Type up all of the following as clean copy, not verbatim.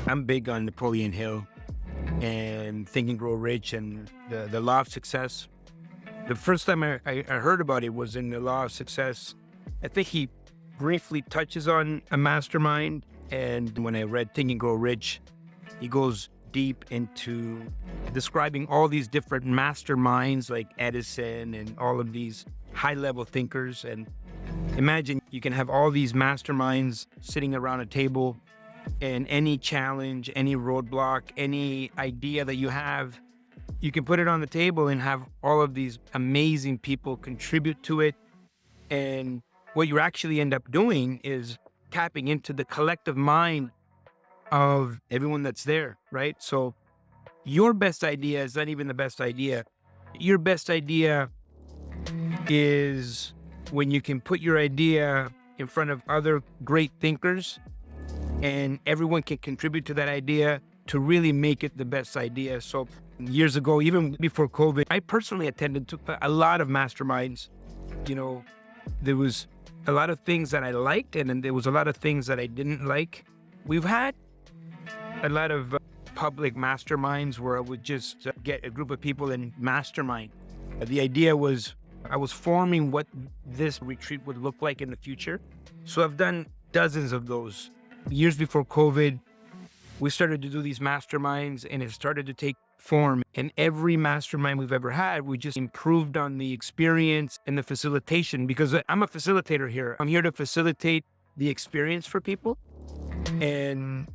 I'm big on Napoleon Hill and Think and Grow Rich and the Law of Success. The first time I heard about it was in the Law of Success. I think he briefly touches on a mastermind. And when I read Think and Grow Rich, he goes deep into describing all these different masterminds like Edison and all of these high-level thinkers. And imagine you can have all these masterminds sitting around a table, and any challenge, any roadblock, any idea that you have, you can put it on the table and have all of these amazing people contribute to it. And what you actually end up doing is tapping into the collective mind of everyone that's there, right? So your best idea is not even the best idea. Your best idea is when you can put your idea in front of other great thinkers and everyone can contribute to that idea to really make it the best idea. So years ago, even before COVID, I personally attended to a lot of masterminds. You know, there was a lot of things that I liked, and then there was a lot of things that I didn't like. We've had a lot of public masterminds where I would just get a group of people and mastermind. The idea was I was forming what this retreat would look like in the future. So I've done dozens of those. Years before COVID, we started to do these masterminds and it started to take form. And every mastermind we've ever had, we just improved on the experience and the facilitation, because I'm a facilitator here. I'm here to facilitate the experience for people. And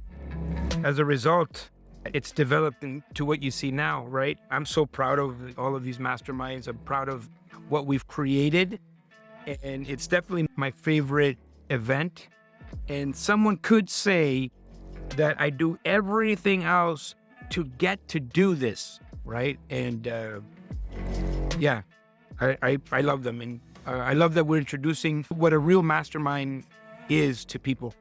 as a result, it's developed into what you see now, right? I'm so proud of all of these masterminds. I'm proud of what we've created. And it's definitely my favorite event. And someone could say that I do everything else to get to do this, right? And yeah, I love them. And I love that we're introducing what a real mastermind is to people.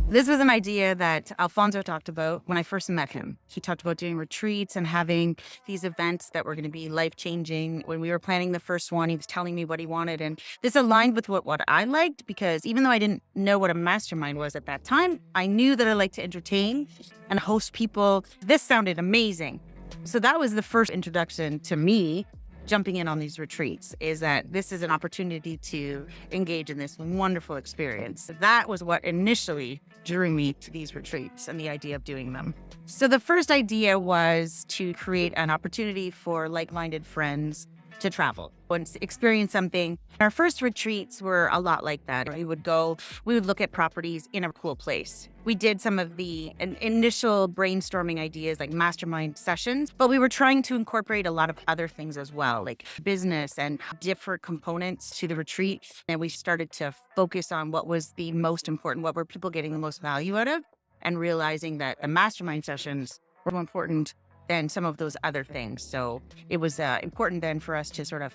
This was an idea that Alfonso talked about when I first met him. He talked about doing retreats and having these events that were going to be life-changing. When we were planning the first one, he was telling me what he wanted. And this aligned with what I liked, because even though I didn't know what a mastermind was at that time, I knew that I liked to entertain and host people. This sounded amazing. So that was the first introduction to me jumping in on these retreats, is that this is an opportunity to engage in this wonderful experience. That was what initially drew me to these retreats and the idea of doing them. So the first idea was to create an opportunity for like-minded friends to travel and experience something. Our first retreats were a lot like that. We would look at properties in a cool place. We did some of the initial brainstorming ideas like mastermind sessions, but we were trying to incorporate a lot of other things as well, like business and different components to the retreat. And we started to focus on what was the most important, what were people getting the most value out of, and realizing that the mastermind sessions were more important than some of those other things. So it was important then for us to sort of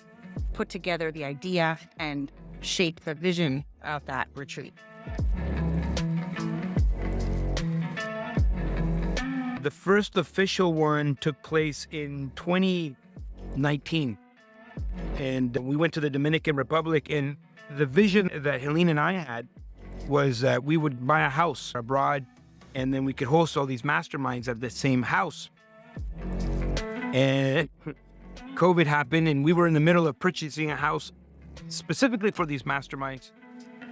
put together the idea and shape the vision of that retreat. The first official one took place in 2019. And we went to the Dominican Republic, and the vision that Helene and I had was that we would buy a house abroad, and then we could host all these masterminds at the same house. And COVID happened, and we were in the middle of purchasing a house specifically for these masterminds,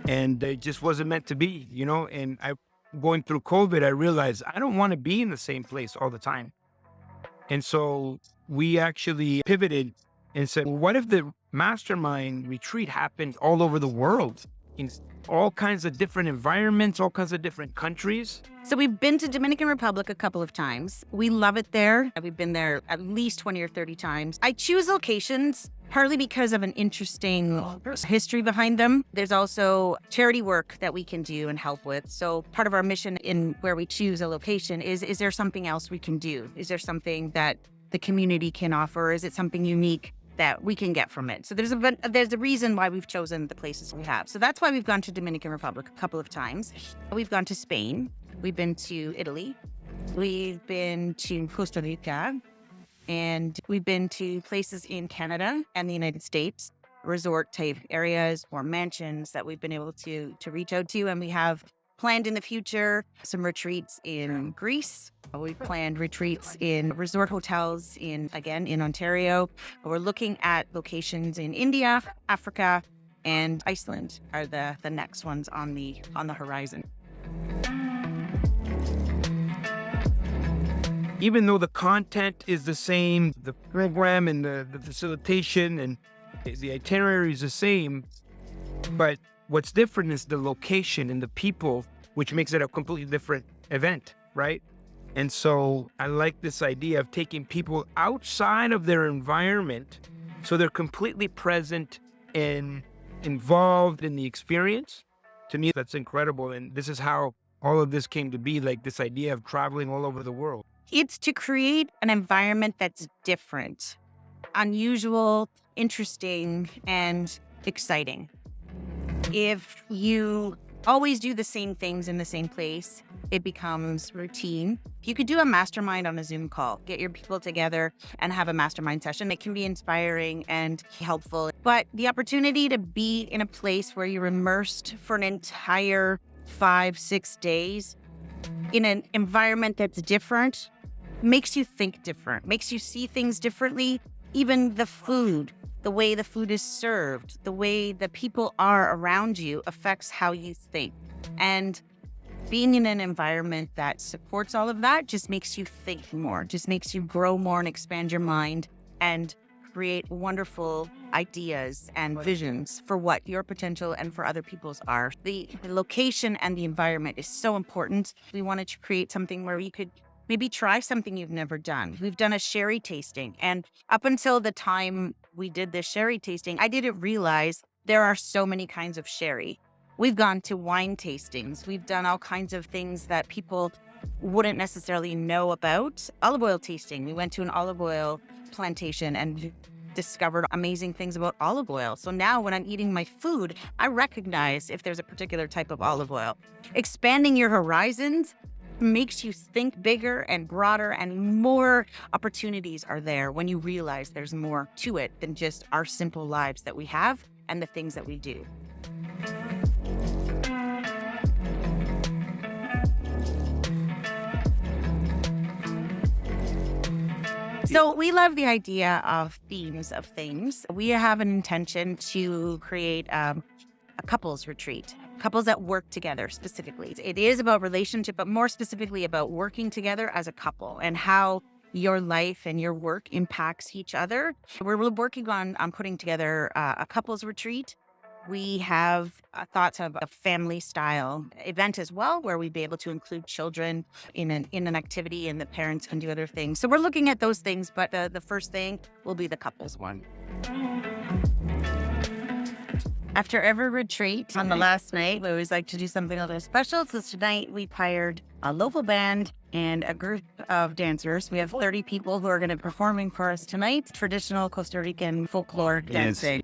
and it just wasn't meant to be, you know. And going through COVID, I realized I don't want to be in the same place all the time. And so we actually pivoted and said, well, what if the mastermind retreat happened all over the world, in all kinds of different environments, all kinds of different countries? So we've been to Dominican Republic a couple of times. We love it there. We've been there at least 20 or 30 times. I choose locations partly because of an interesting history behind them. There's also charity work that we can do and help with. So part of our mission in where we choose a location is there something else we can do? Is there something that the community can offer? Is it something unique that we can get from it? So there's a reason why we've chosen the places we have. So that's why we've gone to Dominican Republic a couple of times. We've gone to Spain. We've been to Italy. We've been to Costa Rica. And we've been to places in Canada and the United States. resort type areas or mansions that we've been able to reach out to. And we have planned in the future some retreats in Greece. We've planned retreats in resort hotels in Ontario. We're looking at locations in India, Africa, and Iceland are the next ones on the horizon. Even though the content is the same, the program and the facilitation and the itinerary is the same, but what's different is the location and the people, which makes it a completely different event, right? And so I like this idea of taking people outside of their environment so they're completely present and involved in the experience. To me, that's incredible. And this is how all of this came to be, like this idea of traveling all over the world. It's to create an environment that's different, unusual, interesting, and exciting. If you always do the same things in the same place, it becomes routine. You could do a mastermind on a Zoom call, get your people together and have a mastermind session. It can be inspiring and helpful, but the opportunity to be in a place where you're immersed for an entire 5-6 days in an environment that's different makes you think different, makes you see things differently. Even the food, the way the food is served, the way the people are around you affects how you think. And being in an environment that supports all of that just makes you think more, just makes you grow more and expand your mind and create wonderful ideas and visions for what your potential and for other people's are. The location and the environment is so important. We wanted to create something where you could maybe try something you've never done. We've done a sherry tasting. And up until the time we did this sherry tasting, I didn't realize there are so many kinds of sherry. We've gone to wine tastings. We've done all kinds of things that people wouldn't necessarily know about. Olive oil tasting. We went to an olive oil plantation and discovered amazing things about olive oil. So now when I'm eating my food, I recognize if there's a particular type of olive oil. Expanding your horizons makes you think bigger and broader, and more opportunities are there when you realize there's more to it than just our simple lives that we have and the things that we do. So we love the idea of themes of things. We have an intention to create a couples retreat. Couples that work together specifically. It is about relationship, but more specifically about working together as a couple and how your life and your work impacts each other. We're working on putting together a couples retreat. We have thoughts of a family-style event as well, where we'd be able to include children in an activity and the parents can do other things. So we're looking at those things, but the first thing will be the couples one. After every retreat, on the last night, we always like to do something a little special. So tonight we've hired a local band and a group of dancers. We have 30 people who are going to be performing for us tonight, traditional Costa Rican folklore dancing.